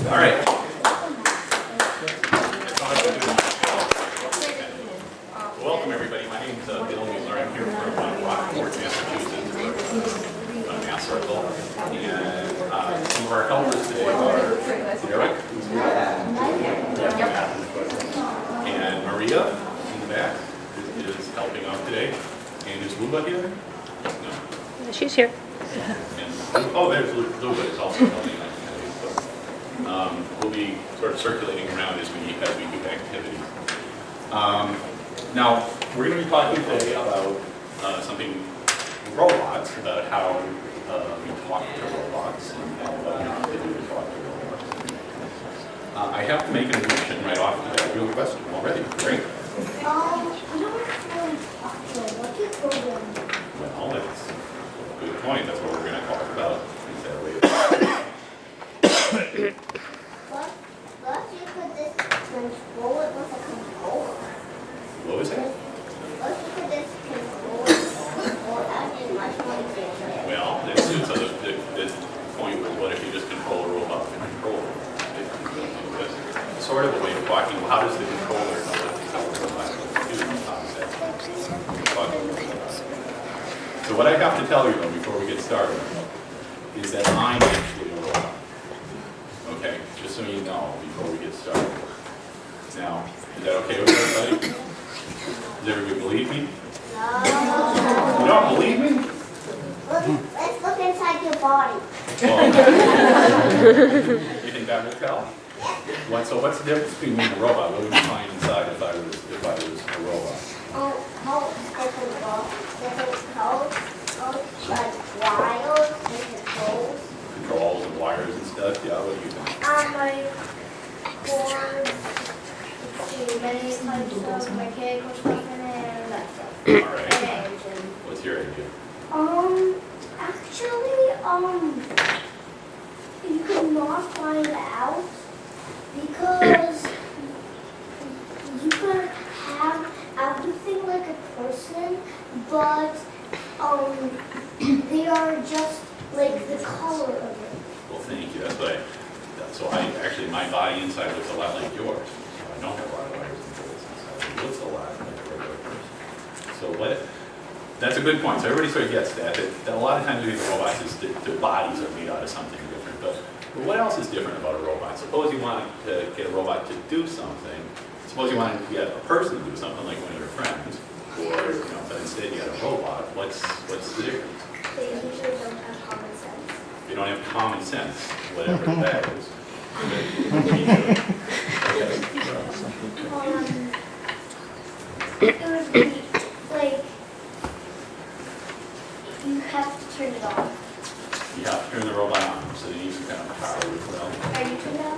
All right. Welcome everybody. My name is Bill Mueller. I'm here from Rockport, Massachusetts, Mass Circle. And some of our helpers today are Eric, who's here, and Maria in the back is helping out today. And is Luba here? No. She's here. And, oh, there's Luba is also helping out today. So, we'll be sort of circulating around as we do activities. Now, we're going to be talking today about something robots, about how we talk to robots and what you have to do to talk to robots. I have to make an admission right off the bat. Real question already. Great. I don't really talk to them. What do you program? Well, that's a good point. That's what we're going to talk about. Is that way? But you could just control it with a controller. What was that? But you could just control it that is much more easier. Well, so the point was, what if you just control a robot with a controller? It's sort of a way of talking. Well, how does the controller know what the robot is to do? How does that talk? So what I have to tell you, though, before we get started, is that I'm actually a robot. Okay, just so you know, before we get started. Now, is that okay with everybody? Does everybody believe me? No. You don't believe me? Let's look inside your body. Well, you think that will tell? So what's the difference between me and a robot? What would you find inside if I was a robot? Different codes, like wires, different codes. Controls and wires and stuff? Yeah, what do you think? Like boards, many types of mechanical stuff in it, and that stuff. All right. And engine. What's your idea? Actually, you could not find out because you could have everything like a person, but they are just like the color of it. Well, thank you. So my body inside looks a lot like yours. So I don't have a lot of wires and controls inside. It looks a lot like a regular person. So that's a good point. So everybody sort of gets that a lot of times we think robots is their bodies are made out of something different. But what else is different about a robot? Suppose you wanted to get a robot to do something. Suppose you wanted to get a person to do something like one of your friends, but instead you got a robot. What's the difference? They usually don't have common sense. You don't have common sense, whatever that is. It would be like you have to turn it on. You have to turn the robot on, so you need some kind of power as well. Are you turned on?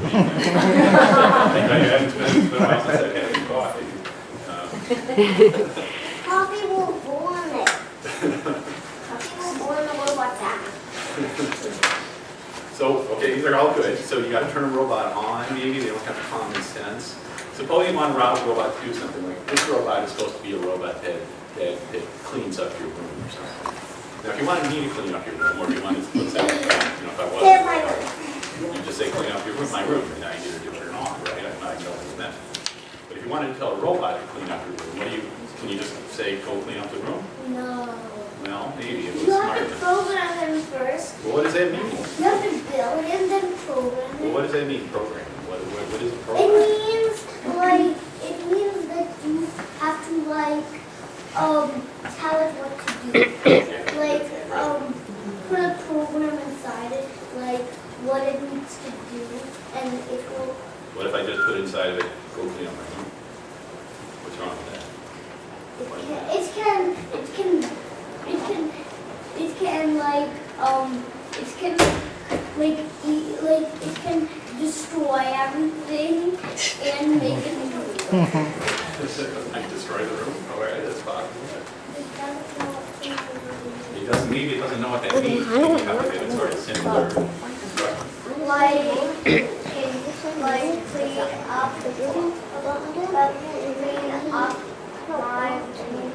Well, I think I haven't been a while since I've had any coffee. Coffee will burn it. Coffee will burn the robot's ass. So, okay, these are all good. So you got to turn a robot on, maybe they don't have common sense. Suppose you want a robot to do something like this robot is supposed to be a robot that cleans up your room or something. Now, if you wanted me to clean up your room, or if you wanted to, let's say, if I was, you just say clean up my room, and I either do it or not, right? I know what you meant. But if you wanted to tell a robot to clean up your room, can you just say go clean up the room? No. Well, maybe it was You have smarter. to program them first. Well, what does that mean? You have to build and then program Well, it. what does that mean, programming? What is a It program? means that you have to tell it what to do. Put a program inside it, like what it needs to do, and it will. What if I just put inside of it, go clean up my room? What's wrong with that? It can destroy everything and make it new. Like destroy the room? All right, that's possible. Maybe it doesn't know what that means. You have to get it sort of similar instructions. Like clean up my room.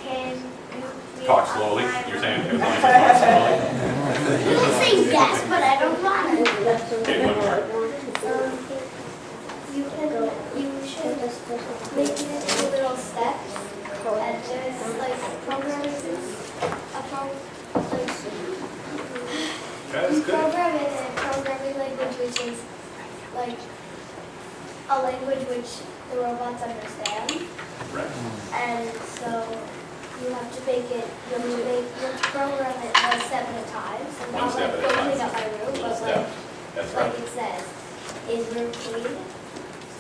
Can you Talk slowly. You're saying as long as you talk slowly? You can say yes, but I don't want it. Okay, one more. You should make it into little steps and just like programming That's good. program it in a programming language which is like a language which the robots understand. Right. And so you have to make it, you have to program it one step at a time. So One not step like at a go time. clean up my room, Little but step. That's like right. it says, is room clean?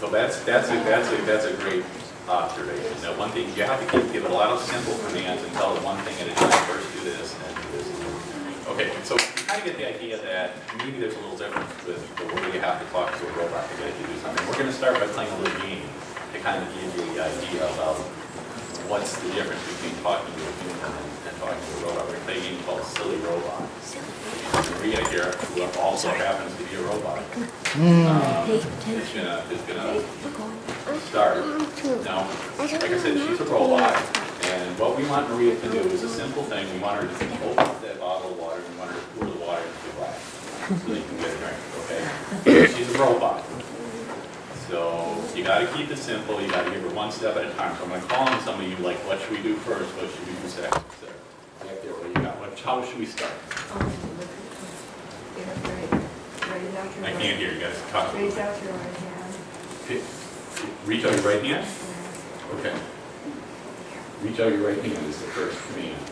So that's a great observation. Now, one thing, you have to give it a lot of simple commands and tell it one thing at a time. First do this, and then do this. Okay, so you kind of get the idea that maybe there's a little difference with the way you have to talk to a robot to get it to do something. We're going to start by playing a little game to kind of give you the idea about what's the difference between talking to a human and talking to a robot. We're going to play a game called Silly Robot. Maria here, who also happens to be a robot, is gonna start. Now, like I said, she's a robot, and what we want Maria to do is a simple thing. We want her to open up that bottle of water, and we want her to pour the water into the glass so that you can get a drink, okay? She's a robot. So you got to keep it simple. You got to give her one step at a time. So I'm going to call on some of you, like, what should we do first? What should we do second? Back there, what do you got? How should we start? I can't hear you guys. Talk. Raise out your right hand. Okay. Reach out your right hand. Okay. Reach out your right hand is the first command.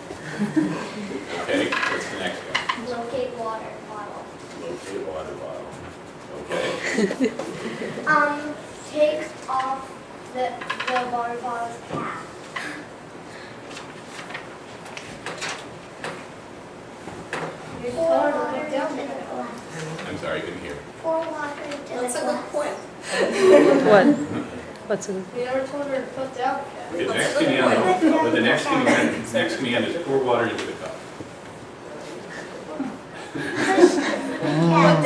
Okay. What's the next one? Locate water bottle. Locate water bottle. Okay. Take off the water bottle's cap. Pour water into the glass. I'm sorry, I couldn't hear. Pour water into the glass. That's a good point. What? What's in? We never told her to put down the The next command, but the next command is pour water into the cup. Put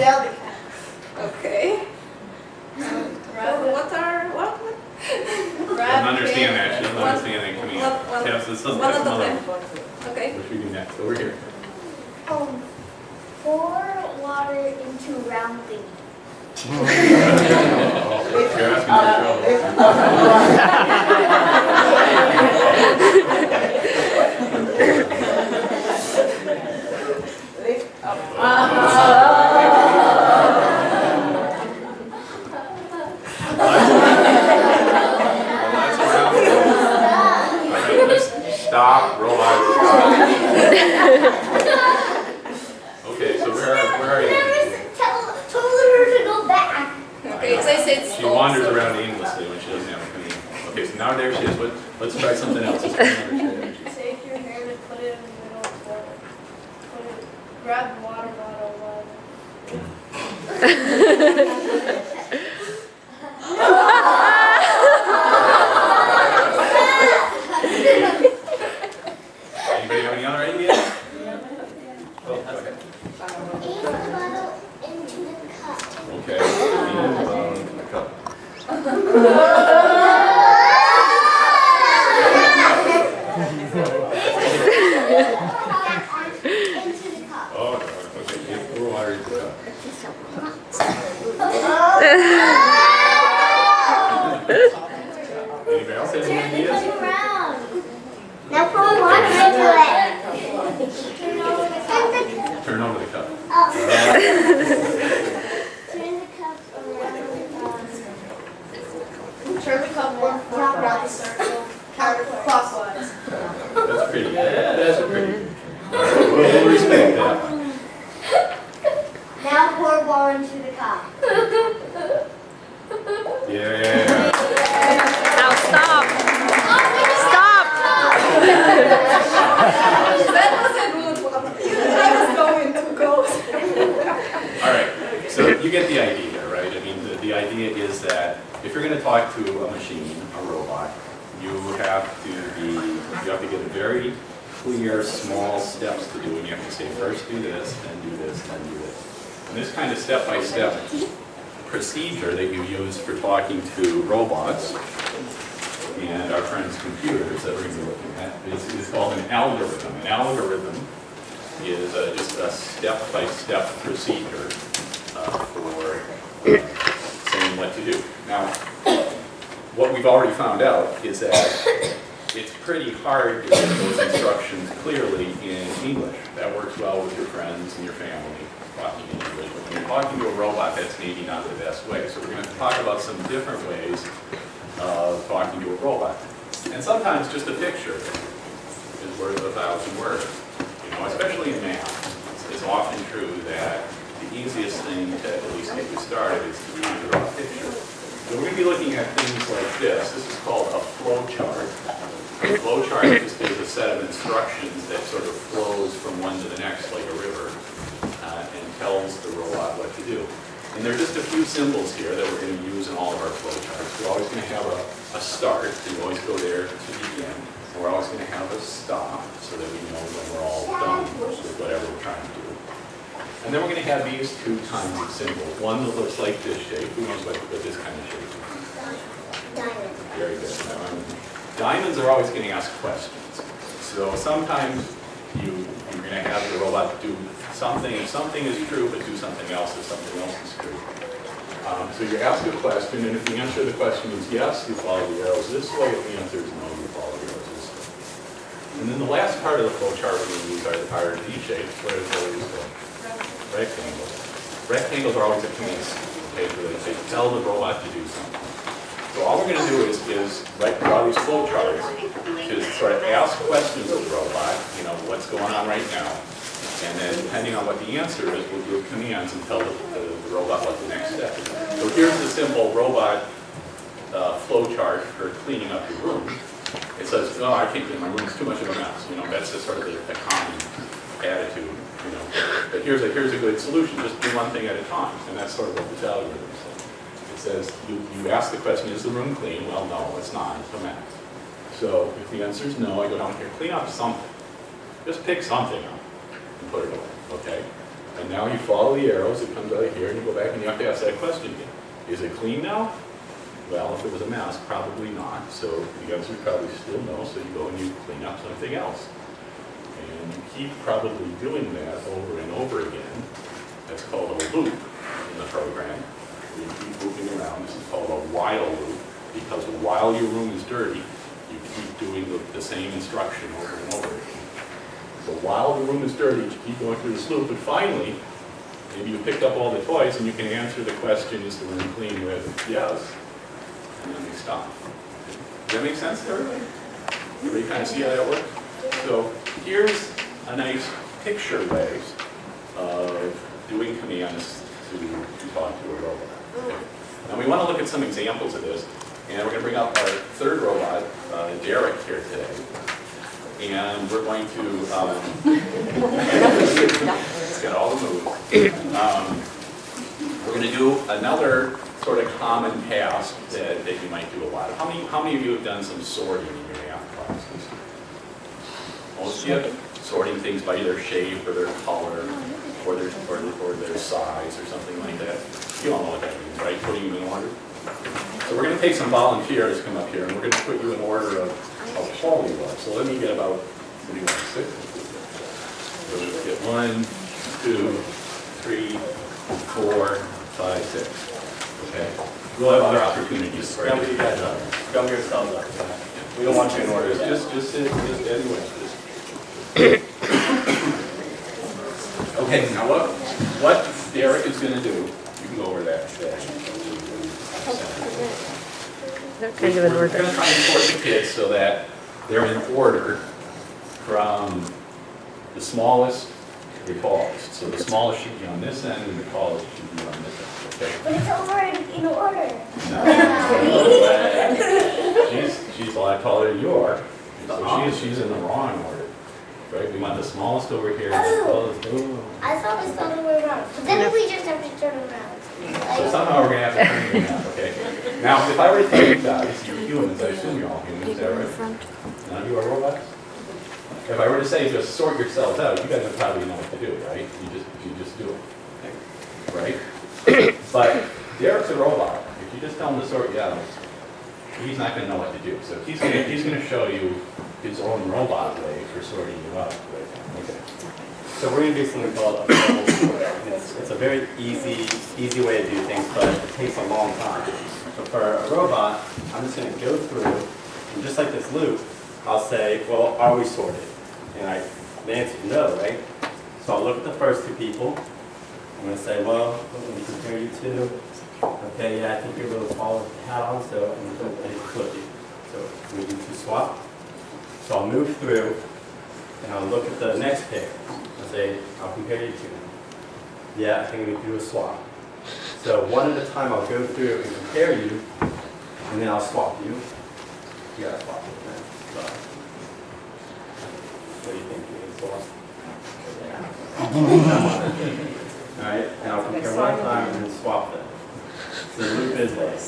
down the cat. Okay. What are, what? She doesn't understand that. She doesn't understand that command. Well, Yeah, so some- one that's at a another- time. Okay. What should we do next? Over here. Pour water into round thingy. Oh, you're asking for trouble. Stop, robot, stop. Okay, so where are you? Told her to go back. Okay, so I said She stop. wanders around aimlessly when she doesn't have a command. Okay, so now there she is. Let's try something else. Let's try another strategy. Take your hand and put it in the middle of the water. Grab the water bottle. Anybody have any other ideas? Oh, go ahead. Aim the bottle into the cup. Okay. Aim the bottle into the cup. Into the cup. Oh, okay. Pour water into the cup. Anybody else have any Turn the ideas? cup around. Now pour water into it. Turn over the cup. Turn over the cup. Oh. Turn the cup around. Turn the cup one fourth around the circle, counterclockwise. That's pretty good. That's pretty good. All right, we'll respect that one. Now pour water into the cup. Yeah. Now stop. Stop. That wasn't rude. I was going to go. All right, so you get the idea, right? I mean, the idea is that if you're going to talk to a machine, a robot, you have to get very clear, small steps to do, and you have to say, first do this, then do this, then do this. And this kind of step-by-step procedure that you use for talking to robots and our friends' computers that we're going to be looking at is called an algorithm. An algorithm is just a step-by-step procedure for saying what to do. Now, what we've already found out is that it's pretty hard to get those instructions clearly in English. That works well with your friends and your family talking in English. But when you're talking to a robot, that's maybe not the best way. So we're going to talk about some different ways of talking to a robot. And sometimes just a picture is worth 1,000 words. You know, especially in math, it's often true that the easiest thing to at least get you started is to draw a picture. So we're going to be looking at things like this. This is called a flowchart. A flowchart is a set of instructions that sort of flows from one to the next like a river and tells the robot what to do. And there are just a few symbols here that we're going to use in all of our flowcharts. We're always going to have a start, so you always go there to begin. And we're always going to have a stop, so that we know when we're all done with whatever we're trying to do. And then we're going to have these two kinds of symbols. One that looks like this shape. Who knows what this kind of shape is? Diamond. Very good. Diamonds are always getting asked questions. So sometimes you're going to have the robot do something. If something is true, but do something else if something else is true. So you ask a question, and if the answer to the question is yes, you follow the arrows this way. If the answer is no, you follow the arrows this way. And then the last part of the flowchart we're going to use are V shapes. What is those? Rectangles. Rectangles are always a command. Okay, so they tell the robot to do something. So all we're going to do is draw these flowcharts to sort of ask questions of the robot, you know, what's going on right now. And then depending on what the answer is, we'll do commands and tell the robot what the next step is. So here's the simple robot flowchart for cleaning up your room. It says, oh, I can't clean my room, it's too much of a mess. You know, that's just sort of the common attitude, you know. But here's a good solution, just do one thing at a time. And that's sort of what this algorithm says. It says, you ask the question, is the room clean? Well, no, it's not, it's a mess. So if the answer is no, I go down here, clean up something. Just pick something up and put it away, okay? And now you follow the arrows, it comes out of here, and you go back and you have to ask that question again. Is it clean now? Well, if it was a mouse, probably not. So the answer is probably still no, so you go and you clean up something else. And you keep probably doing that over and over again. That's called a loop in the program. You keep moving around. This is called a while loop, because while your room is dirty, you keep doing the same instruction over and over again. So while the room is dirty, you keep going through this loop, and finally, maybe you picked up all the toys and you can answer the question, is the room clean, with yes, and then we stop. Does that make sense to everybody? Everybody kind of see how that works? So here's a nice picture way of doing commands to talk to a robot. Okay. Now we want to look at some examples of this, and we're going to bring up our third robot, Derek, here today. And we're going to, let's get all the moves. We're going to do another sort of common task that you might do a lot. How many of you have done some sorting in your math classes? Most of you? Sorting things by their shape or their color or their size or something like that. You all know what that means, right? Putting them in order. So we're going to take some volunteers to come up here, and we're going to put you in order of how you are. So let me get about, what do you want, 6? So let's get 1, 2, 3, 4, 5, 6. Okay. We'll have other opportunities for you guys up. Gum yourselves up. We don't want you in order. Just sit, just anyway. Okay, now what Derek is going to do, you can go over that. That kind of an We're order. going to try and sort the kids so that they're in order from the smallest to the tallest. So the smallest should be on this end and the tallest should be on this end, okay? But it's over in order. She's a lot taller than you are, so she's in the wrong order, right? We want the smallest over here and the tallest. Oh. I thought it's the other way around. But then we just have to turn around. So somehow we're going to have to turn it around, okay? Now, if I were to tell you guys, you're humans, I assume you're all humans, is that right? None of you are robots? If I were to say just sort yourselves out, you guys would probably know what to do, right? You just do it, right? But Derek's a robot. If you just tell him to sort you out, he's not going to know what to do. So he's going to show you his own robot way for sorting you out. Okay. So we're going to do something called a bubble sort. It's a very easy way to do things, but it takes a long time. So for a robot, I'm just going to go through, and just like this loop, I'll say, well, are we sorted? And the answer is no, right? So I'll look at the first two people. I'm going to say, well, let me compare you to. Okay, yeah, I think you're a little taller with the hat on, so I'm going to flip you. So we do to swap. So I'll move through, and I'll look at the next pair. I'll say, I'll compare you to them. Yeah, I think we do a swap. So one at a time, I'll go through and compare you, and then I'll swap you. You gotta swap with them. So, what do you think? You need to swap? All right, and I'll compare one at a time and then swap them. So the loop is this.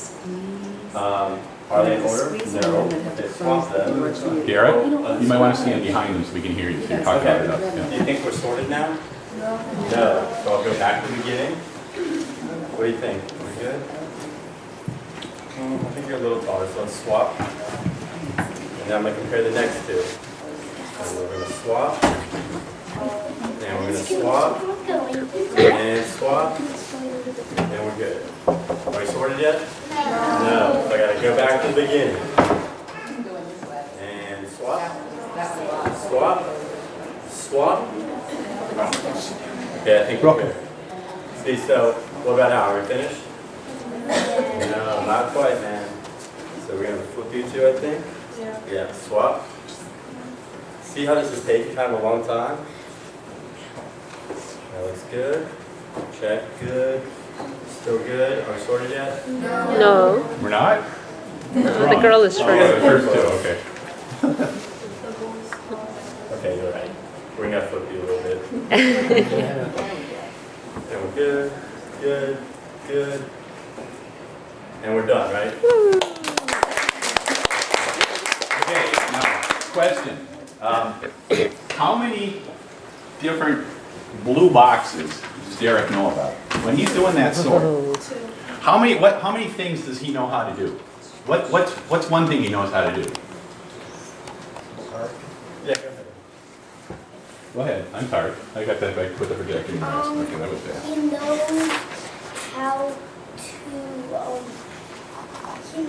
Are they in order? No. Okay, swap them. Garrett, you might want to stand behind them so we can hear you. So you talk about it up. Do Yeah. you think we're sorted now? No. So I'll go back to the beginning. What do you think? Are we good? I think you're a little taller, so let's swap. And then I'm going to compare the next two. And we're going to swap. And we're going to swap. And swap. And we're good. Are we sorted yet? No. So I got to go back to the beginning. And swap. Swap. Swap. Okay, I think we're good. See, so what about now? Are we finished? No, not quite, man. So we're going to flip you two, I think? Yeah, swap. See how this is taking kind of a long time? That looks good. Check, good. Still good. Are we sorted yet? No. We're not? The girl is Oh, first. the first two, okay. Okay, you're right. We're going to flip you a little bit. And we're good, good, good. And we're done, right? Okay, now, question. How many different blue boxes does Derek know about? When he's doing that sort, how many things does he know how to do? What's one thing he knows how to do? Yeah, go ahead. Go ahead, I'm sorry. I got that back with the projector in my eyes. Okay, that was bad. He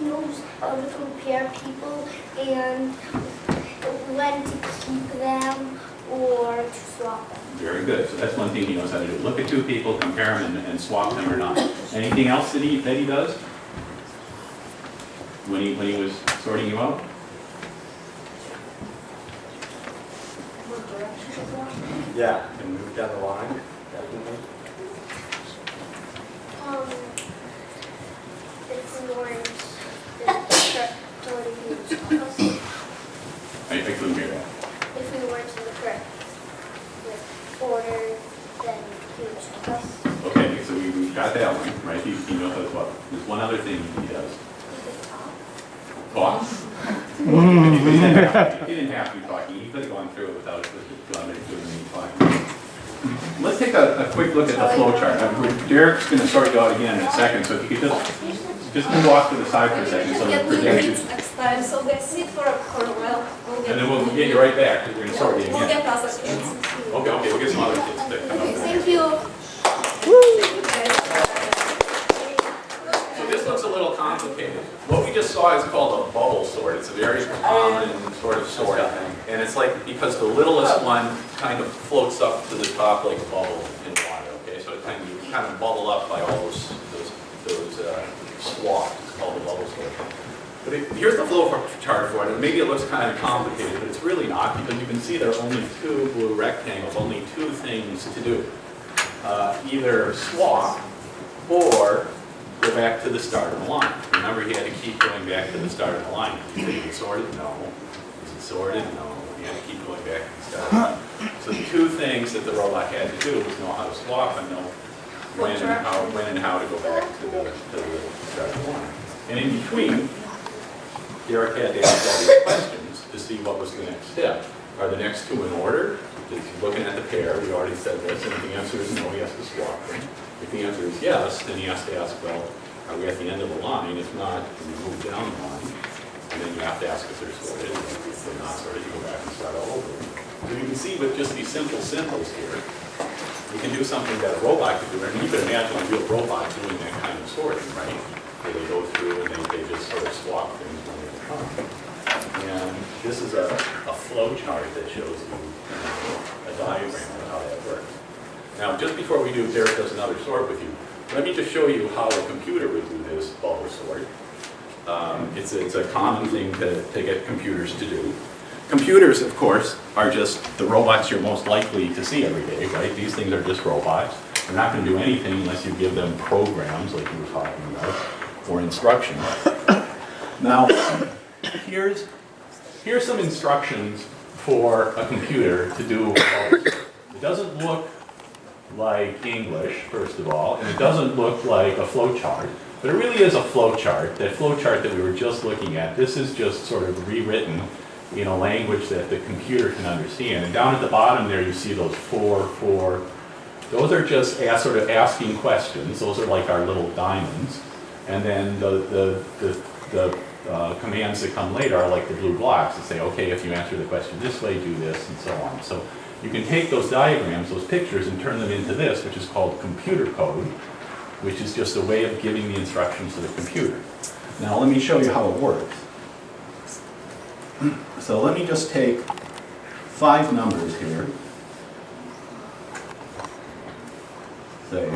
knows how to compare people and when to keep them or to swap them. Very good. So that's one thing he knows how to do. Look at two people, compare them, and swap them or not. Anything else that he does? When he was sorting you out? Yeah, and move down the line, definitely. If we weren't I couldn't hear that. if we weren't in the correct order, then he would show us. Okay, so we've got that one, right? He knows how to swap. There's one other thing he does. Talk. He didn't have to be talking. He could have gone through it without doing any talking. Let's take a quick look at the flow chart. Derek's going to sort you out again in a second, so if you could just move off to the side for a second so the projections. Next time, so let's sit for a while. And then we'll get you right back because we're going to sort you We'll again. get other kids. Okay, we'll get some other kids to come up. Thank you. So this looks a little complicated. What we just saw is called a bubble sort. It's a very common sort of sort. And it's like, because the littlest one kind of floats up to the top like a bubble in water, okay? So it kind of bubble up by all those swaths. It's called a bubble sort. But here's the flow chart for it, and maybe it looks kind of complicated, but it's really not, because you can see there are only two blue rectangles, only two things to do. Either swap or go back to the start of the line. Remember, he had to keep going back to the start of the line. Is it sorted? No. Is it sorted? No. He had to keep going back to the start of the line. So the two things that the robot had to do was know how to swap and know when and how to go back to the start of the line. And in between, Derek had to ask all these questions to see what was the next step. Are the next two in order? Is he looking at the pair? We already said this. And if the answer is no, he has to swap them. If the answer is yes, then he has to ask, well, are we at the end of the line? If not, can we move down the line? and then you have to ask if they're sorted, and if they're not sorted, you go back and start all over. So you can see with just these simple symbols here, you can do something that a robot could do, and you can imagine a real robot doing that kind of sorting, right? Where they go through and they just sort of swap things when they come. And this is a flow chart that shows you a diagram of how that works. Now, just before we do, Derek does another sort with you. Let me just show you how a computer would do this bubble sort. It's a common thing to get computers to do. Computers, of course, are just the robots you're most likely to see every day, right? These things are just robots. They're not going to do anything unless you give them programs, like you were talking about, or instructions. Now, here's some instructions for a computer to do a bubble sort. It doesn't look like English, first of all, and it doesn't look like a flowchart, but it really is a flowchart. That flowchart that we were just looking at, this is just sort of rewritten in a language that the computer can understand. And down at the bottom there you see those four. Those are just sort of asking questions. Those are like our little diamonds. And then the commands that come later are like the blue blocks that say, okay, if you answer the question this way, do this, and so on. So you can take those diagrams, those pictures, and turn them into this, which is called computer code, which is just a way of giving the instructions to the computer. Now let me show you how it works. So let me just take 5 numbers here. Say,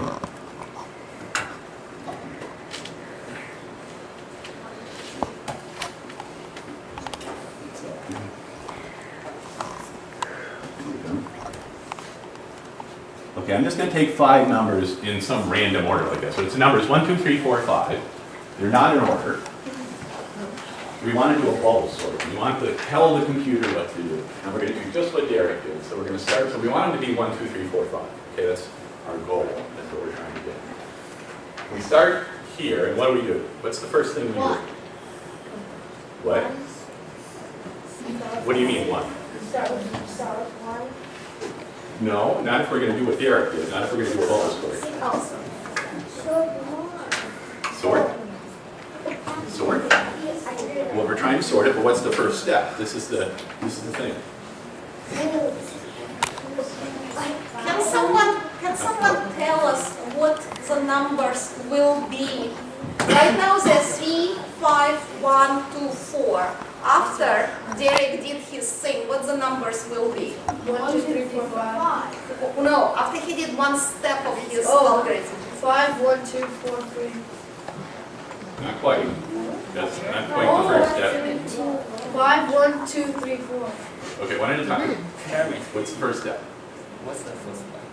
okay, I'm just going to take 5 numbers in some random order like this. So it's numbers 1, 2, 3, 4, 5. They're not in order. We want to do a bubble sort. We want to tell the computer what to do. And we're going to do just what Derek did. So we're going to start, so we want them to be 1, 2, 3, 4, 5. Okay, that's our goal. That's what we're trying to get. We start here, and what do? What's the first thing we do? What? What do you mean, 1? Start with 1. No, not if we're going to do what Derek did. Not if we're going to do a bubble sort. Sort? Sort? Well, we're trying to sort it, but what's the first step? This is the thing. Can someone tell us what the numbers will be? Right now there's 3, 5, 1, 2, 4. After Derek did his thing, what the numbers will be? 1, 2, 3, 4, 5. No, after he did one step of his algorithm. 5, 1, 2, 4, 3. Not quite. That's not quite the first step. 5, 1, 2, 3, 4. Okay, one at a time. What's the first step? What's the first one?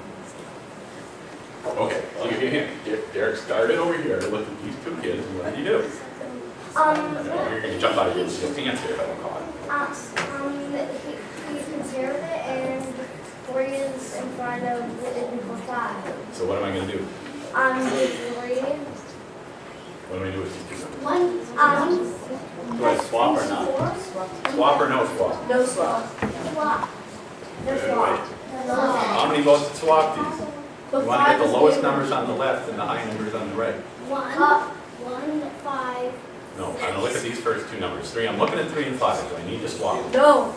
Okay, I'll give you a hint. Derek started over here to look at these 2 kids, and what did he do? You're going to jump out of your pants here if I don't call it. He compared it, and 4 is in front of 5. So what am I going to do? 3. What do I do with these 2 numbers? 1, Do I swap or not? Swap or no swap? No swap. swap. Wait. How many votes to swap these? You want to get the lowest numbers on the left and the high numbers on the right. 1, 5. No, I'm going to look at these first 2 numbers. 3, I'm looking at 3 and 5. Do I need to swap them? No.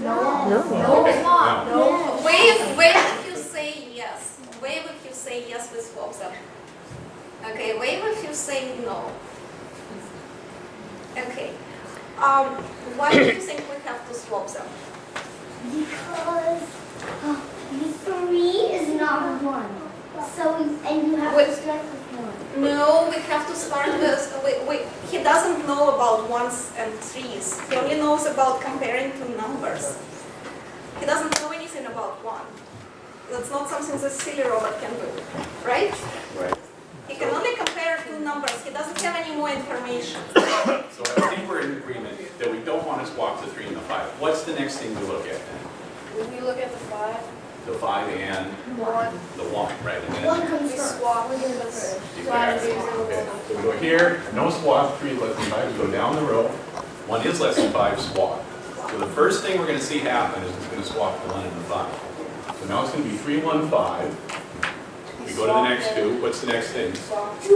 No. Okay, no. Wave if you say yes. Wave if you say yes, we swap them. Okay, wave if you say no. Okay. Why do you think we have to swap them? Because 3 is not 1. So, and you have to start with 1. No, we have to start with, he doesn't know about 1s and 3s. He only knows about comparing 2 numbers. He doesn't know anything about 1. That's not something that silly robot can do, right? Right. He can only compare 2 numbers. He doesn't have any more information. So I think we're in agreement that we don't want to swap the 3 and the 5. What's the next thing to look at then? When we look at the 5, The 5 and 1, the 1, right? And then 1 comes we first. swap. exactly. Okay. So we go here, no swap, 3 less than 5. We go down the row. 1 is less than 5, swap. So the first thing we're going to see happen is it's going to swap the 1 and the 5. So now it's going to be 3, 1, 5. We go to the next 2. What's the next thing? 2,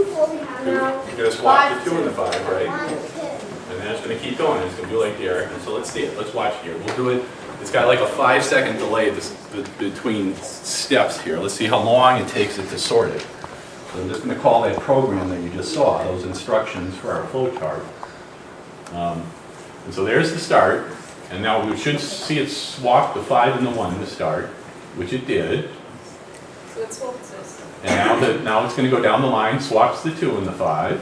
4, we have now. You're going to swap the 2 and the 5, right? 1, 2. then it's going to keep going. It's going to do like Derek. And so let's see it. Let's watch here. We'll do it. It's got like a 5-second delay between steps here. Let's see how long it takes it to sort it. So I'm just going to call that program that you just saw, those instructions for our flowchart. And so there's the start. And now we should see it swap the 5 and the 1 to start, which it did. So it's what this. And now it's going to go down the line, swaps the 2 and the 5.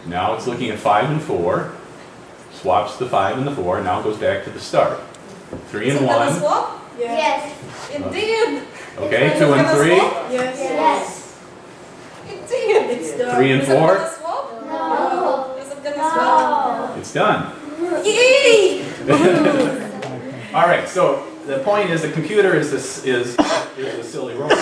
Now it's looking at 5 and 4, swaps the 5 and the 4, now it goes back to the start. 3 and Is it 1. gonna swap? Yes. It did. Okay, Is 2 it and gonna 3, swap? Yes. Yes. It did. It's done. 3 and Is it 4. gonna swap? No. Is it gonna swap? No. It's done. Yay! All right, so the point is the computer is a silly robot,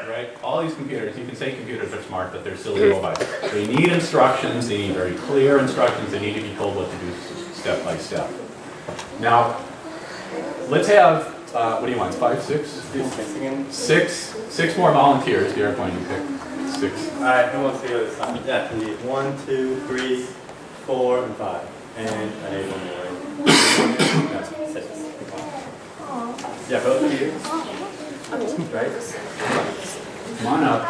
right? All these computers, you can say computers are smart, but they're silly robots. They need instructions, they need very clear instructions, they need to be told what to do step by step. Now, let's have, what do you want, 5, 6? Do 6 again. 6 more volunteers. Derek, why don't you pick 6? All right, who wants to go this time? Yeah, we need 1, 2, 3, 4, and 5. And I need one more. That's 6. Yeah, both of you. Right? Come on up.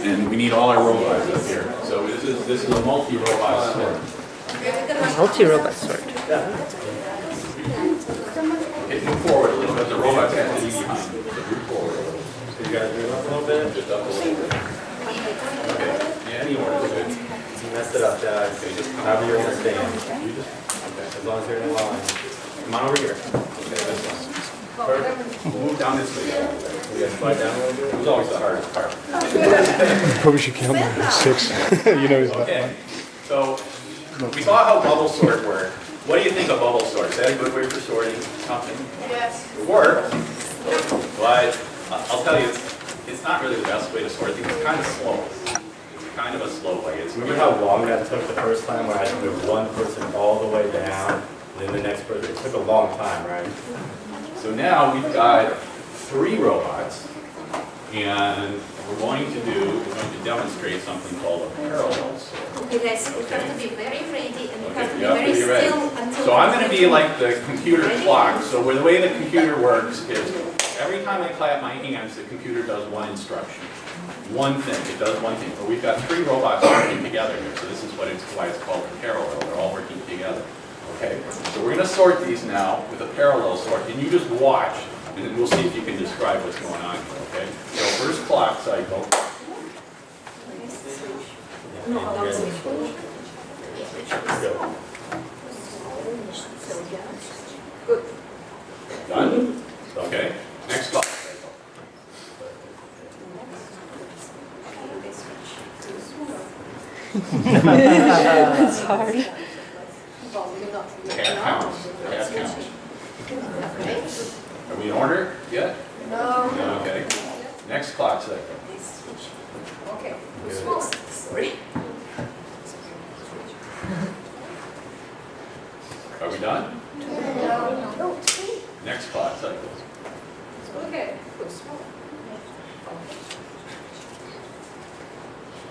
And we need all our robots up here. So this is a multi-robot store. Multi-robot sort. Yeah. Okay, move forward a little bit. The robots have to be behind. So move forward a little. So you guys move up a little bit. Just up a little bit. Okay. Yeah, any order is good. You messed it up, guys. Okay, just come However over you're here. gonna stand. You just, okay. As long as you're in a line. Come on over here. Okay, this one. We'll move down this way. We gotta slide down a little bit. It was always the hardest part. Probably should count him. 6. You know he's left. Okay, so we saw how bubble sort worked. What do you think of bubble sort? Is that a good way for sorting something? Yes. It works, but I'll tell you, it's not really the best way to sort things. It's kind of slow. It's kind of a slow way. It's Remember how long that took the first time where I had to move one person all the way down, and then the next person? It took a long time, right? So now we've got 3 robots, and we're going to demonstrate something called a parallel sort. Okay, guys, you have to be very ready and you have to Okay, be you have to very be ready. still until. So I'm going to be like the computer clock. So the way the computer works is every time I clap my hands, the computer does one instruction. One thing, it does one thing. But we've got 3 robots working together here, so this is why it's called a parallel. They're all working together. Okay, so we're going to sort these now with a parallel sort, and you just watch, and then we'll see if you can describe what's going on here, okay? So first clock cycle. No, don't switch. Go. Good. Done? Okay, next clock cycle. It's hard. Half counts, half counts. Are we in order yet? No. No, okay. Next clock cycle. Okay. Sorry. Are we done? No. Next clock cycle. Okay.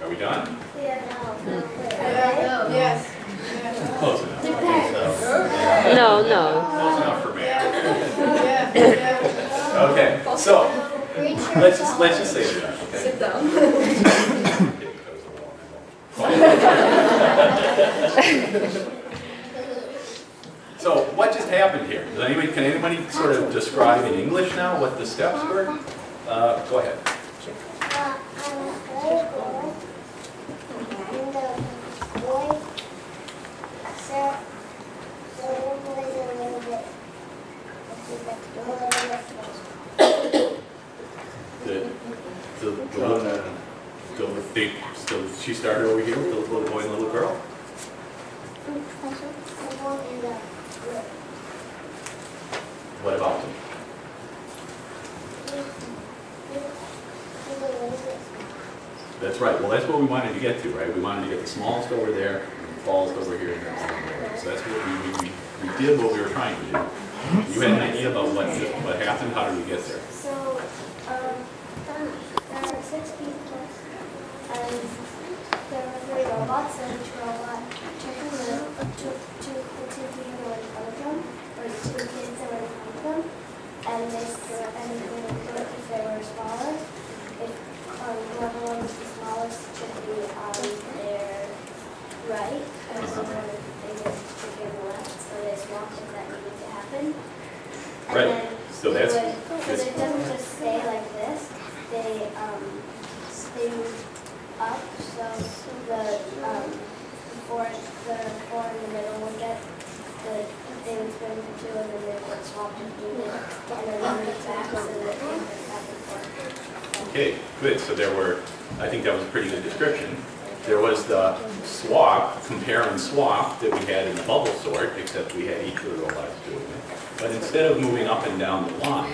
Are we done? Yeah. Yes. Yeah. Close enough. No, no. Close enough for me. Yeah. Yeah. Okay, so let's just say that, okay? Sit down. So what just happened here? Can anybody sort of describe in English now what the steps were? Go ahead. So she started over here with the little boy and little girl? What about them? That's right. Well, that's what we wanted to get to, right? We wanted to get the smallest over there, and the tallest over here, and that's over there. So that's what we did what we were trying to do. You had an idea about what happened? How did we get there? So, there are 6 people, and there are 3 robots. robots, and each robot took the two people that were in front of them, or the two kids that were in front of them, and they stood, and if they were smaller, if whoever was the smallest should be on their right, and someone if they were to their left, so they swapped if that needed to happen. And Right. then So that's- because it doesn't just stay like this. They move up, so the four in the middle would get they would spin for two, and then they would swap if needed, and then they would back so that they can go back and forth. Okay, good. So there were, I think that was a pretty good description. There was the swap, compare and swap that we had in the bubble sort, except we had each of the robots doing it. But instead of moving up and down the line,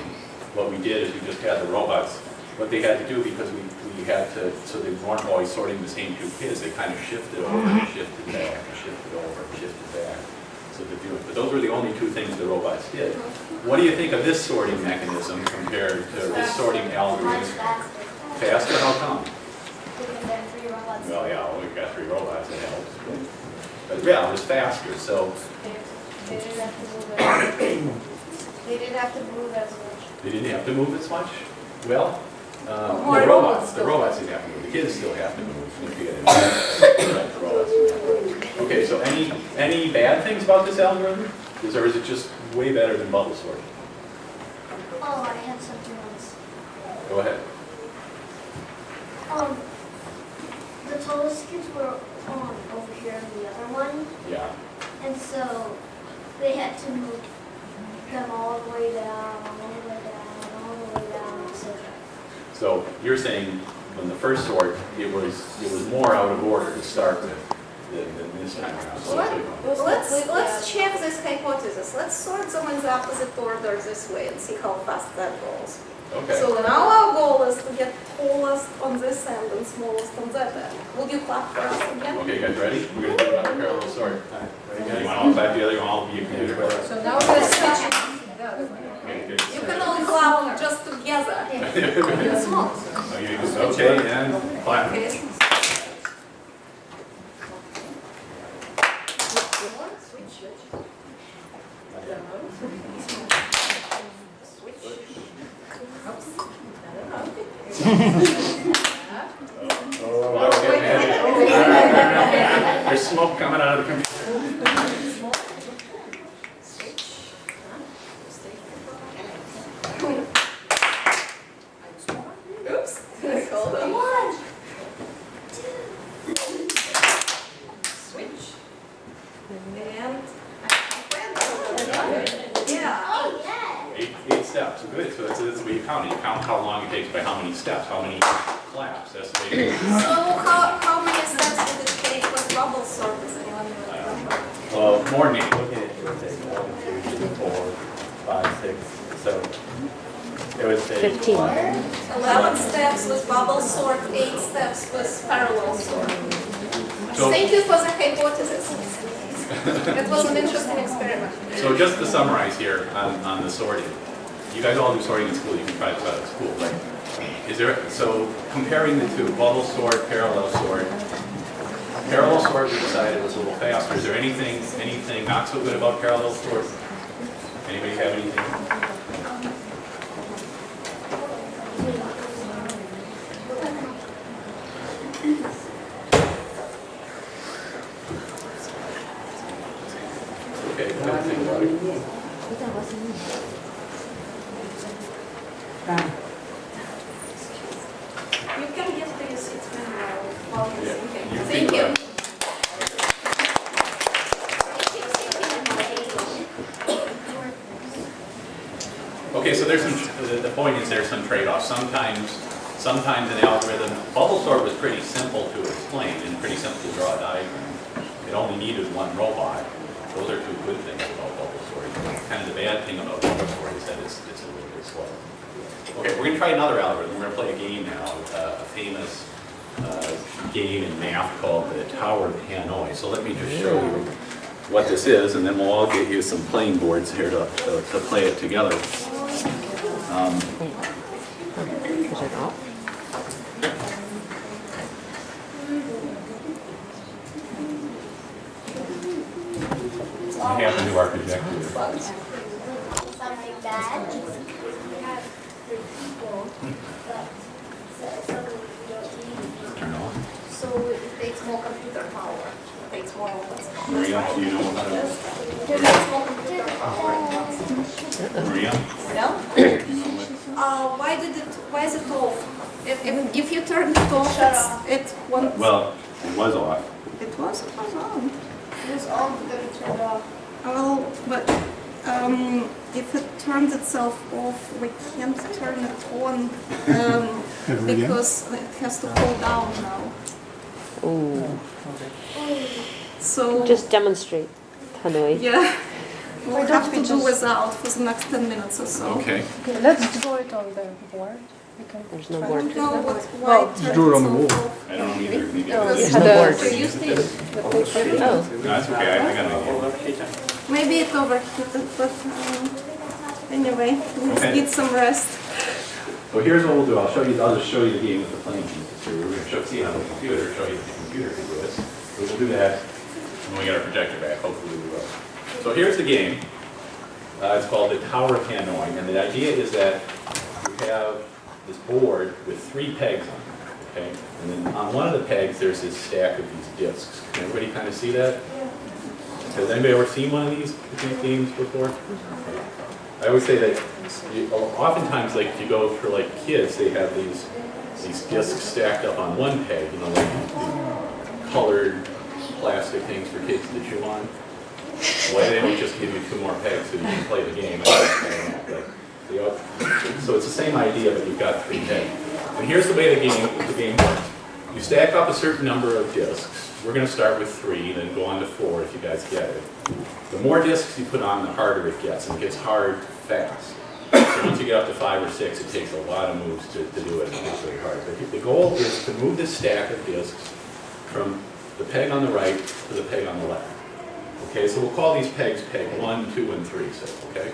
what we did is we just had the robots, what they had to do because we had to, so they weren't always sorting the same two kids, they kind of shifted over and shifted back and shifted over and shifted back. So to do it. But those were the only two things the robots did. What do you think of this sorting mechanism compared to this sorting Much algorithm? faster. Faster? How come? Because there are 3 robots. Well, yeah, we've got 3 robots, it helps. But yeah, it was faster, so They didn't have to move as They didn't have to move as much. they didn't have to move as much. Well, More the robots robots didn't have to move, the kids still have to move. If you get it. The robots didn't have to move. Okay, so any bad things about this algorithm? Or is it just way better than bubble sorting? Oh, I have something else. Go ahead. The tallest kids were over here in the other one, Yeah. and so they had to move them all the way down, all the way down, all the way down, etc. So you're saying when the first sort, it was more out of order to start with than this time around. So Let's check this hypothesis. Let's sort them in the opposite order this way and see how fast that goes. okay. So now our goal is to get tallest on this end and smallest on that end. Would you clap for us again? Okay, you guys ready? We're gonna do another parallel sort. You want all clap together? You want all be a computer? So now we're going to switch it the other way. Okay, good. You can all clap just together. Okay, and clap. Okay. Wow, we're getting ahead. There's smoke coming out of the computer. Oops. Hold on. 1, 2. Switch. And yeah. Oh, yeah. 8 steps, good. So that's what you count. You count how long it takes by how many steps, how many claps. That's the way you do it. So how many steps did it take with bubble sort? Does anyone remember? Well, more than 8. Looking at it would take 1, 2, 3, 4, 5, 6. So it would take 15. 11 steps with bubble sort, 8 steps with parallel sort. So- Thank you for the hypothesis. It was an interesting experiment. So just to summarize here on the sorting, you guys all do sorting in school, you can try this out at school, right? So comparing the two, bubble sort, parallel sort we decided was a little faster. Is there anything not so good about parallel sort? Anybody have anything? Okay, go ahead, think about it. You can get to your seats while you're Yeah, thinking. you Thank think you. about it. Okay, so there's the point is there's some trade-offs. Sometimes an algorithm, bubble sort was pretty simple to explain and pretty simple to draw a diagram. It only needed one robot. Those are 2 good things about bubble sort. Kind of the bad thing about bubble sort is that it's a little bit slow. Okay, we're gonna try another algorithm. We're gonna play a game now, a famous game in math called the Tower of Hanoi. So let me just show you what this is, and then we'll all get you some playing boards here to play it together. Is it off? What happened to our projector? Something bad. We have 3 people, but suddenly we don't need. Turn off. So it takes more computer power. It takes more of Maria, do you know what that is? It takes more computer power. Maria? Yeah? Why is it off? If you turn it off, it won't. Well, it was off. It was on. It was on, but then it turned off. Well, but if it turns itself off, we can't turn it on because it has to cool down now. Ooh. So Just demonstrate, Hanoi. yeah, we'll have to do without for the next 10 minutes or so. Okay. Okay, let's do it on the board. We can There's no I board. don't know why Well, it just do it on the turns wall. off. I don't know either. Maybe No, it's- There's the- no board. Use this. Oh, No, that's okay. I got an idea. Maybe it overheated, but anyway, we Okay. need some rest. So here's what we'll do. I'll just show you the game with the playing pieces here. We're going to see it on the computer, show you the computer can do this. So we'll do that when we get our projector back. Hopefully we will. So here's the game. It's called the Tower of Hanoi, and the idea is that you have this board with 3 pegs on it, okay? And then on one of the pegs, there's this stack of these discs. Can everybody kind of see that? Has anybody ever seen one of these games before? I always say that oftentimes, like, you go for like kids, they have these discs stacked up on one peg, you know, like the colored plastic things for kids to chew on. Why they don't just give you 2 more pegs so you can play the game? I don't know, but, you know, so it's the same idea, but you've got 3 pegs. And here's the way the game works. You stack up a certain number of discs. We're going to start with 3, then go on to 4 if you guys get it. The more discs you put on, the harder it gets, and it gets hard fast. So once you get up to 5 or 6, it takes a lot of moves to do it, and it gets really hard. But the goal is to move this stack of discs from the peg on the right to the peg on the left. Okay, so we'll call these pegs peg 1, 2, and 3, so, okay?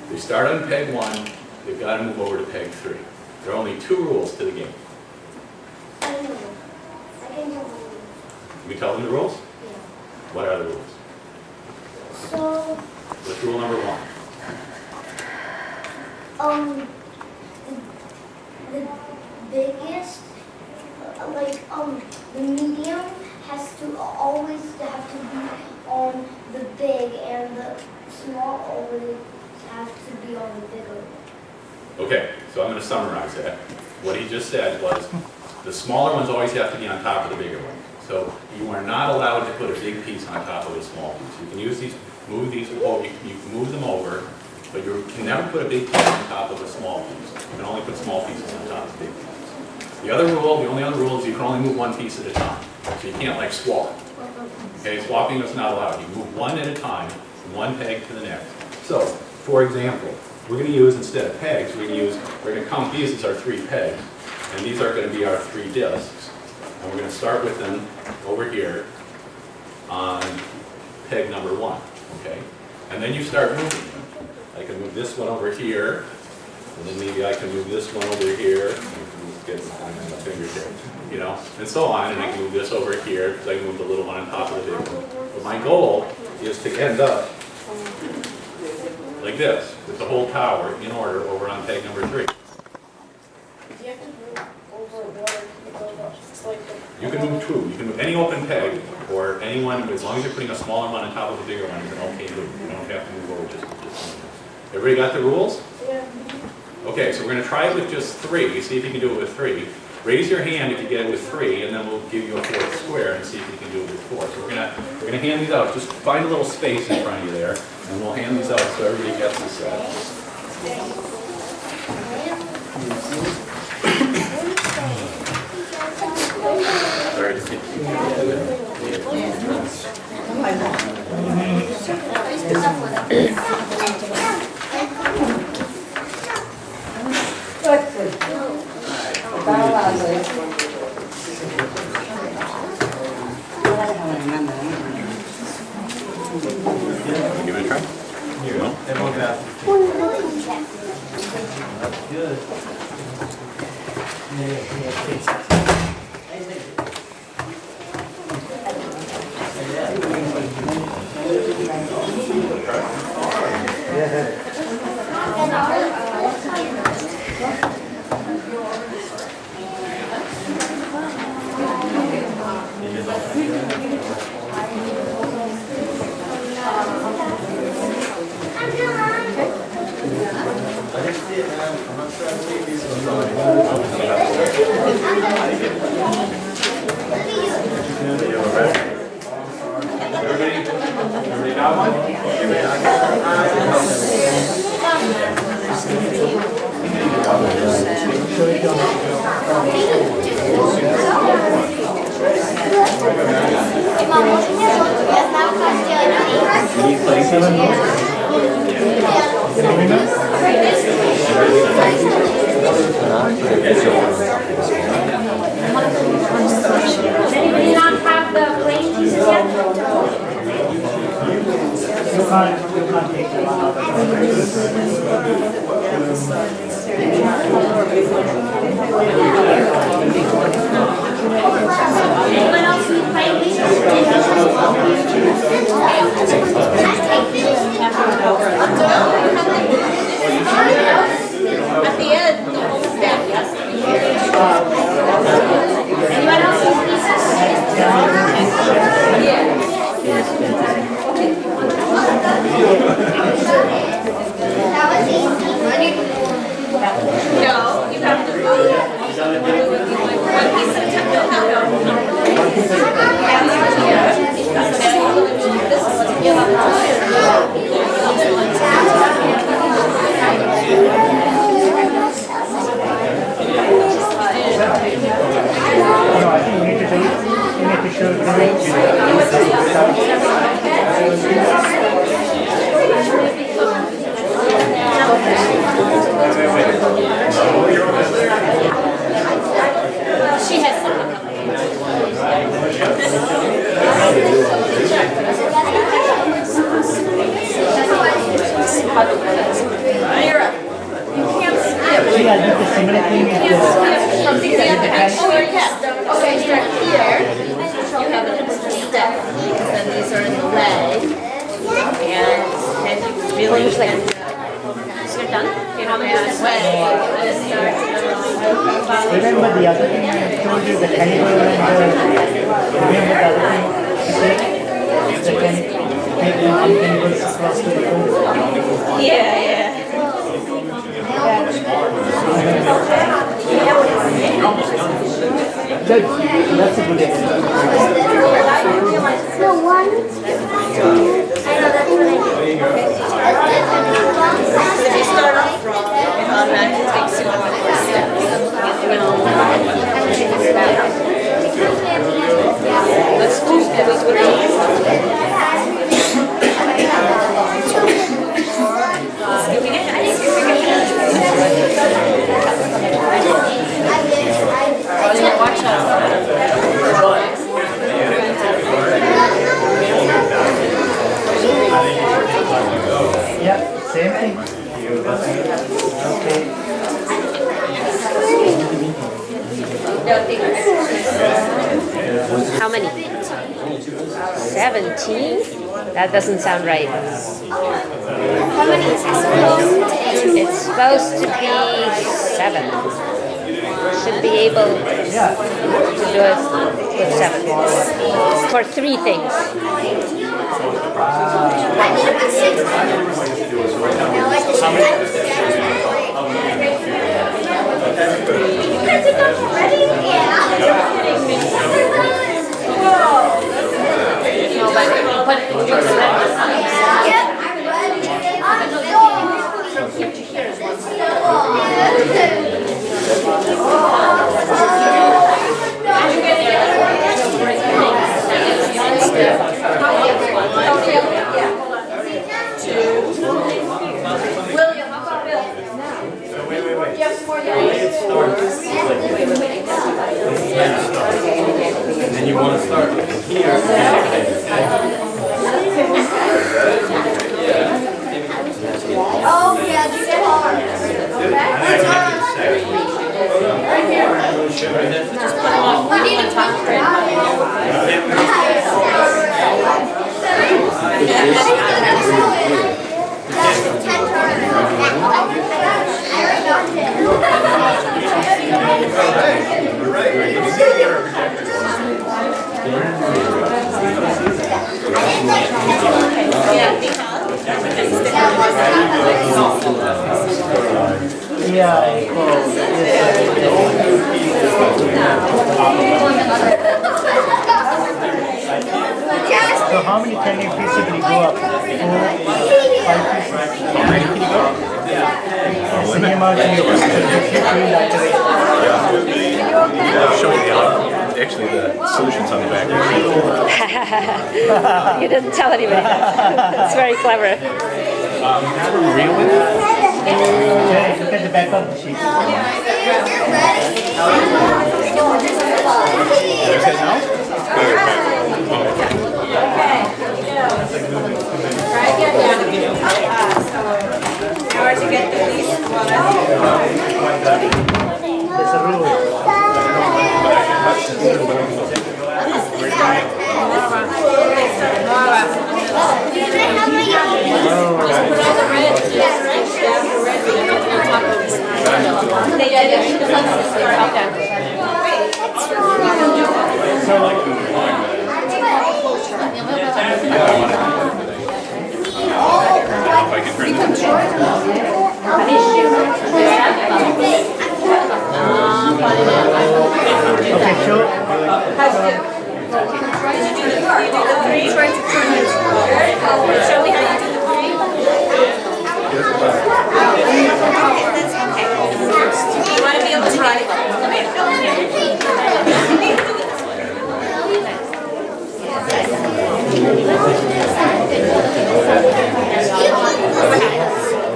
They start on peg 1, they've got to move over to peg 3. There are only 2 rules to the game. I don't know. I can do Can we tell them the rules? Yeah. What are the rules? So, What's rule number 1? the biggest, the medium has to always have to be on the big, and the small always has to be on the bigger. Okay, so I'm going to summarize that. What he just said was the smaller ones always have to be on top of the bigger ones. So you are not allowed to put a big piece on top of a small piece. You can use these, move these, you can move them over, but you can never put a big piece on top of a small piece. You can only put small pieces on top of big pieces. The only other rule is you can only move 1 piece at a time. So you can't like swap. Okay, swapping is not allowed. You move 1 at a time, from 1 peg to the next. So, for example, we're going to use, instead of pegs, we're going to count these as our 3 pegs, and these are going to be our 3 discs. And we're going to start with them over here on peg number 1, okay? And then you start moving them. I can move this one over here, and then maybe I can move this one over here. Get my fingers here, you know, and so on. And I can move this over here because I can move the little one on top of the big one. But my goal is to end up like this, with the whole tower in order over on peg number 3. Do you have to move over a board because it's like You can move 2. You can move any open peg or anyone, as long as you're putting a smaller one on top of a bigger one, it's an okay move. You don't have to move over just one. Everybody got the rules? Yeah. Okay, so we're going to try it with just 3, see if you can do it with 3. Raise your hand if you get it with 3, and then we'll give you a 4th square and see if you can do it with 4. So we're going to hand these out. Just find a little space in front of you there, and we'll hand these out so everybody gets the set. Sorry, just give it a try. Here you go. Everyone got good. Everybody got one? Do you not have the plain pieces yet? You can't take them out of the Anyone else need plain At the end, the whole stack, yes. Anyone else need No, you have to move one piece at a time. No, I think you need to do it. You need to show She has something. Mira, you can't skip. See, I did the similar thing at the From the other actually, yes. Okay, start here. You have an extra step, because then these are in the leg. And then you really can, You're done? you know, that way. remember the other thing I told you, the cannibal and remember the other thing? The cannibals across to the phone. Yeah. Good. That's a good example. No, one, two. I know that's what If you start off wrong, it automatically takes you on the first step. Let's do those with watch Yeah, same thing. Okay. How many? 17? That doesn't sound right. How many is it supposed to? It's supposed to be 7. Should be able to do it with 7. For 3 things. I did it with 6. No, I You guys did that already? William, how about Bill? Wait. Yes, more And then you want to start here. Oh, yeah, these are hard. We need a That's 10 So how many tiny pieces did he go up? 4, 5 pieces? How many can you go? So the amount you do that way. Show me actually the solutions on the back. You didn't tell anybody. That's very clever. Really? Okay, look at the back of the sheet. Hard to get the least one. There's a rule. Okay, sure. Show me how you do the three. You want to be able to try it.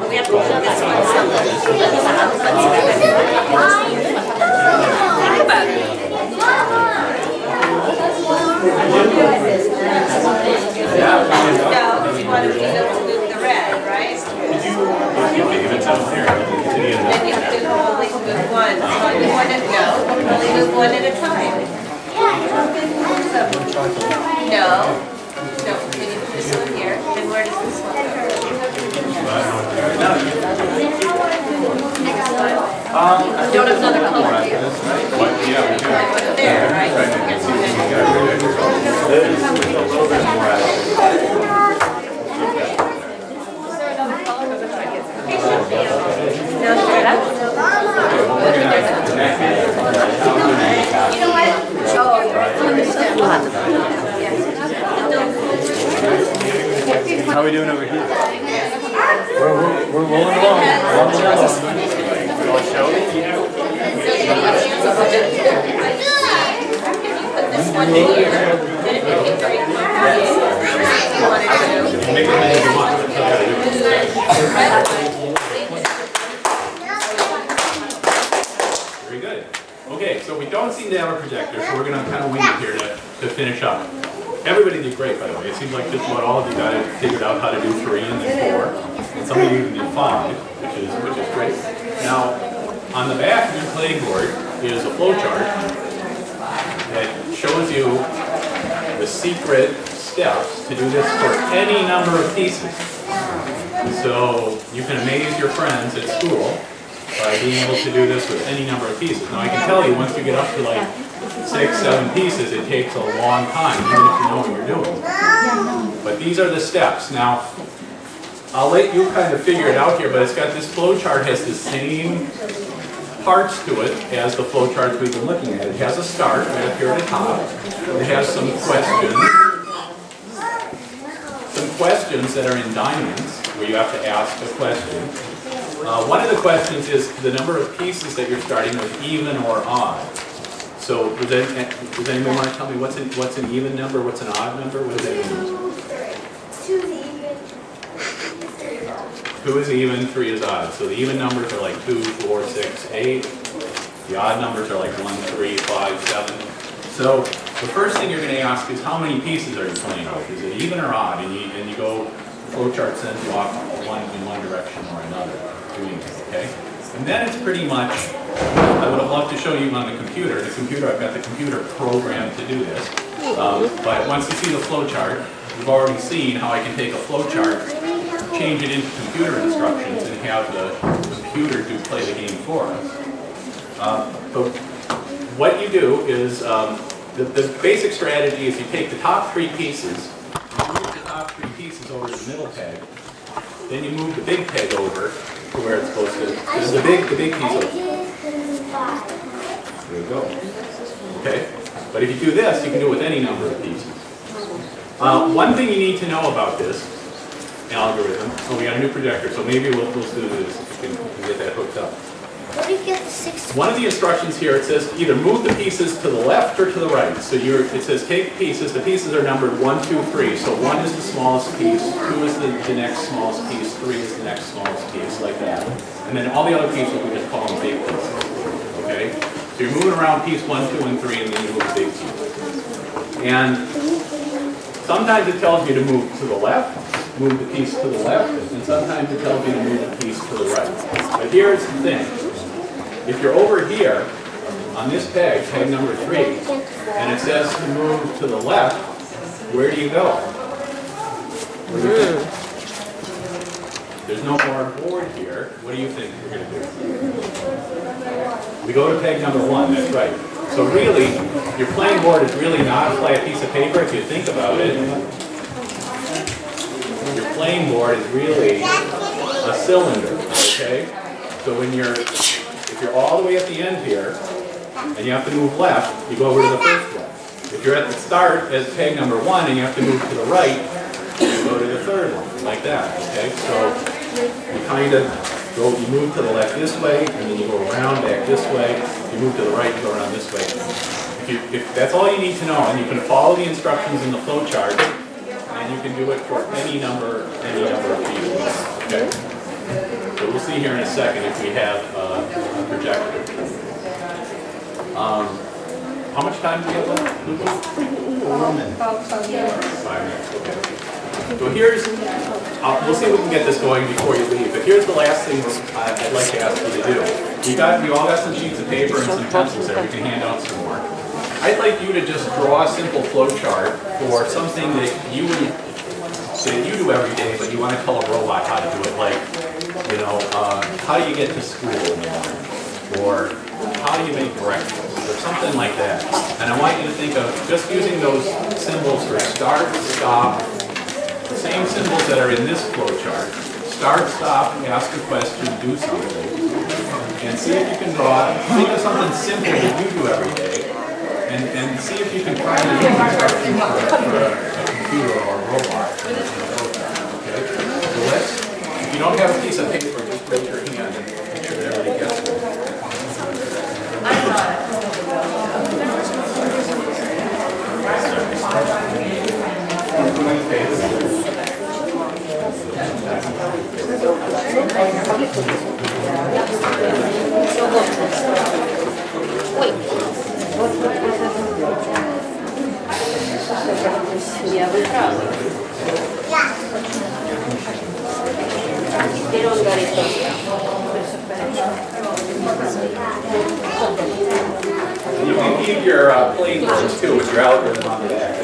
We have to put this one. Think about it. No, because you want to be able to move the red, right? Then you have to only move one. Only one at go. Only move one at a time. No. No. Can you put this one here? And where does this one go? You don't have another color here. Yeah, we do. Put it there, right? How are we doing over here? We're rolling along. Put this one here, then it became very complicated. You want to Make it as you want. Very good. Okay, so we don't seem to have a projector, so we're going to kind of wing it here to finish up. Everybody did great, by the way. It seems like just about all of you guys figured out how to do 3 and then 4. And some of you even did 5, which is great. Now, on the back of your playboard is a flowchart that shows you the secret steps to do this for any number of pieces. So you can amaze your friends at school by being able to do this with any number of pieces. Now I can tell you, once you get up to like 6, 7 pieces, it takes a long time, even if you know what you're doing. But these are the steps. Now, I'll let you kind of figure it out here, but it's got this flowchart has the same parts to it as the flowcharts we've been looking at. It has a start right up here at the top. It has some questions that are in diamonds, where you have to ask a question. One of the questions is the number of pieces that you're starting with, even or odd. So does anyone want to tell me what's an even number, what's an odd number? What does that mean? 2 is even. 2 is even, 3 is odd. So the even numbers are like 2, 4, 6, 8. The odd numbers are like 1, 3, 5, 7. So the first thing you're going to ask is how many pieces are you playing with? Is it even or odd? And you go, flowchart sends you off in one direction or another doing it, okay? And then it's pretty much, I would have loved to show you on the computer. The computer, I've got the computer programmed to do this. But once you see the flowchart, you've already seen how I can take a flowchart, change it into computer instructions, and have the computer play the game for us. But what you do is, the basic strategy is you take the top 3 pieces, you move the top 3 pieces over to the middle peg, Then you move the big peg over to where it's supposed to. There's the big piece over. There you go. Okay? But if you do this, you can do it with any number of pieces. One thing you need to know about this algorithm, we got a new projector, so maybe we'll do this if you can get that hooked up. What do you get the 6? One of the instructions here, it says either move the pieces to the left or to the right. So it says take pieces, the pieces are numbered 1, 2, 3. So 1 is the smallest piece, 2 is the next smallest piece, 3 is the next smallest piece, like that. And then all the other pieces, we just call them big pieces. Okay? So you're moving around piece 1, 2, and 3, and then you move the big piece. And sometimes it tells you to move to the left, move the piece to the left, and sometimes it tells you to move the piece to the right. But here's the thing. If you're over here on this peg, peg number 3, and it says to move to the left, where do you go? What do you think? There's no more board here. What do you think we're going to do? We go to peg number 1, that's right. So really, your playing board is really not a flat piece of paper if you think about it. Your playing board is really a cylinder, okay? So when if you're all the way at the end here, and you have to move left, you go over to the first one. If you're at the start as peg number 1 and you have to move to the right, you go to the third one, like that, okay? So you kind of you move to the left this way, and then you go around back this way. You move to the right, you go around this way. If that's all you need to know, and you can follow the instructions in the flowchart, and you can do it for any number of pieces, okay? So we'll see here in a second if we have a projector. How much time do we have left? 5 minutes, okay. So here's, we'll see if we can get this going before you leave, but here's the last thing I'd like to ask you to do. You all got some sheets of paper and some pencils there, we can hand out some more. I'd like you to just draw a simple flow chart for something that you do every day, but you want to tell a robot how to do it, like, how do you get to school in the morning? Or how do you make breakfast? Or something like that. And I want you to think of just using those symbols for start, stop, the same symbols that are in this flowchart. Start, stop, ask a question, do something. And see if you can think of something simple that you do every day. And see if you can find an instruction for a computer or a robot. Okay? So if you don't have a piece of paper, just raise your hand and make sure that everybody gets it. You can keep your playing boards too with your algorithm on the back.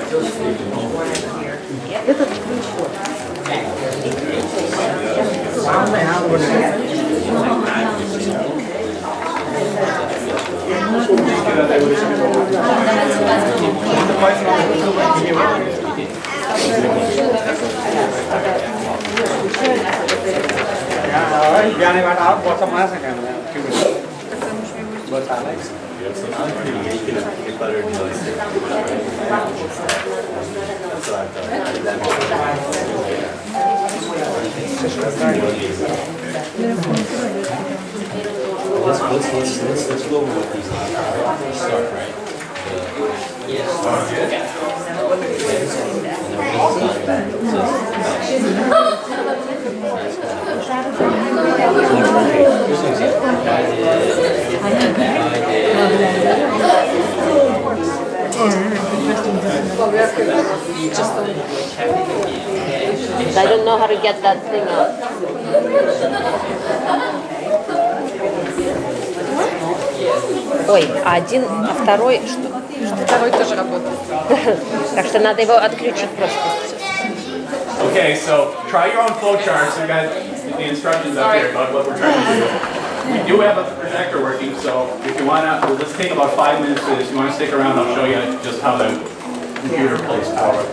Let's go over what these are. Start, right? I don't know how to get that thing out. Ой, один, а второй что? Второй тоже работает. Так что надо его отключить просто. Okay, so try your own flowcharts. We got the instructions up there about what we're trying to do. We do have a projector working, so if you want to, let's take about 5 minutes for this. If you want to stick around, I'll show you just how the computer plays PowerCo.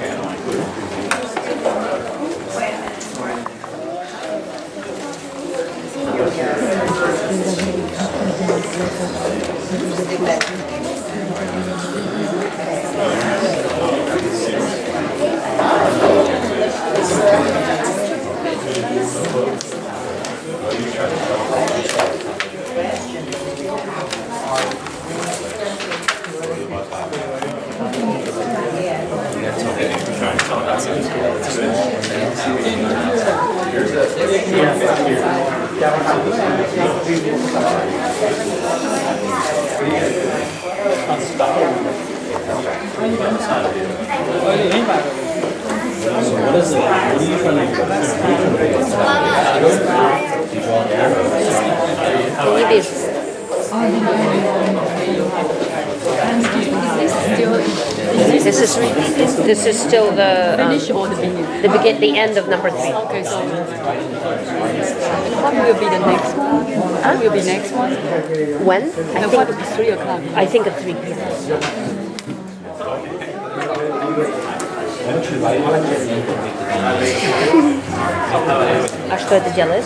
Maybe it's this is still the the end of number 3. Okay, so what will be the next one? What will be next one? When? And what will be 3 o'clock? I think at 3. А что это делает?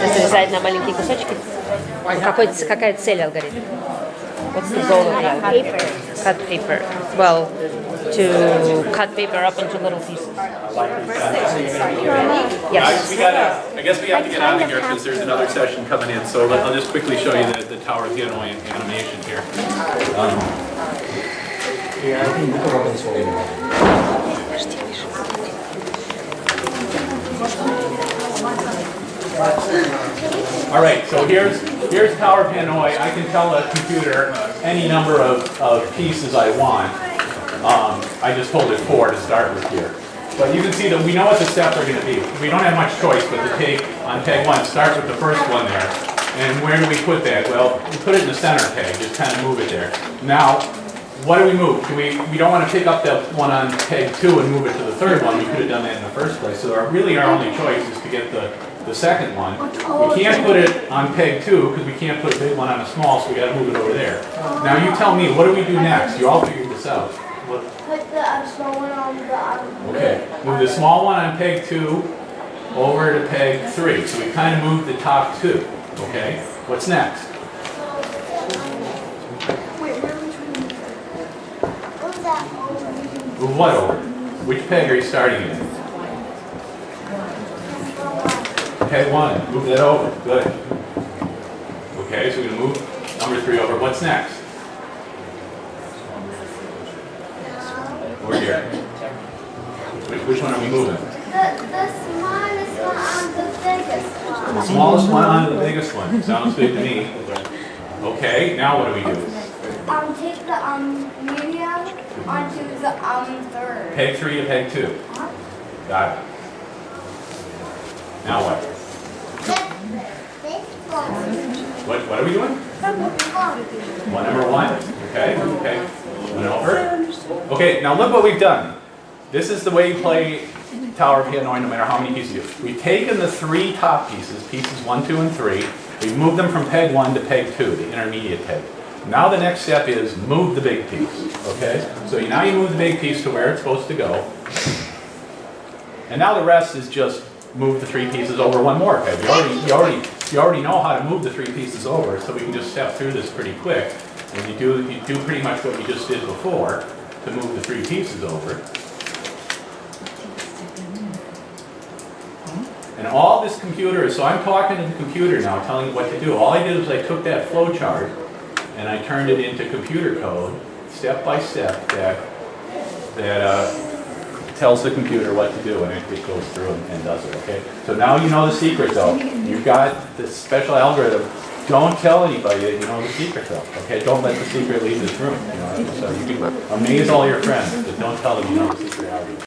Разрезает на маленькие кусочки? Какая цель алгоритма? What's the goal of the paper? Cut paper. Well, to cut paper up into little pieces. Yes. I guess we have to get out of here because there's another session coming in. So I'll just quickly show you the Tower of Hanoi animation here. All right, so here's Tower of Hanoi. I can tell a computer any number of pieces I want. I just told it 4 to start with here. But you can see that we know what the steps are going to be. We don't have much choice but to take on peg 1, start with the first one there. And where do we put that? Well, we put it in the center peg, just kind of move it there. Now, what do we move? We don't want to pick up that one on peg 2 and move it to the third one. We could have done that in the first place. So our only choice is to get the second one. We can't put it on peg 2 because we can't put a big one on a small, so we got to move it over there. Now you tell me, what do we do next? You all figure this out. Put the small one on the... Okay, move the small one on peg 2 over to peg 3. So we kind of moved the top 2. Okay, what's next? Move what over? Which peg are you starting in? Peg 1, move that over. Good. Okay, so we're going to move number 3 over. What's next? Over here. Which one are we moving? The smallest one on the biggest one. The smallest one onto the biggest one. Sounds good to me. Okay, now what do we do? Take the medium onto the third. Peg 3 to peg 2. Got it. Now what? What are we doing? One number 1. Okay. Okay. 1 over. Okay. Now look what we've done. This is the way you play Tower of Hanoi, no matter how many pieces you do. We've taken the 3 top pieces, pieces 1, 2, and 3. We've moved them from peg 1 to peg 2, the intermediate peg. Now the next step is move the big piece. Okay. So now you move the big piece to where it's supposed to go. And now the rest is just move the 3 pieces over one more peg. You already know how to move the 3 pieces over, so we can just step through this pretty quick. And you do pretty much what you just did before to move the 3 pieces over. And all this computer is, so I'm talking to the computer now, telling it what to do. All I did was I took that flow chart and I turned it into computer code, step by step, that tells the computer what to do, and it goes through and does it, okay? So now you know the secret though. You've got this special algorithm. Don't tell anybody that you know the secret though, okay? Don't let the secret leave this room, you know? So you can amaze all your friends, but don't tell them you know the secret algorithm.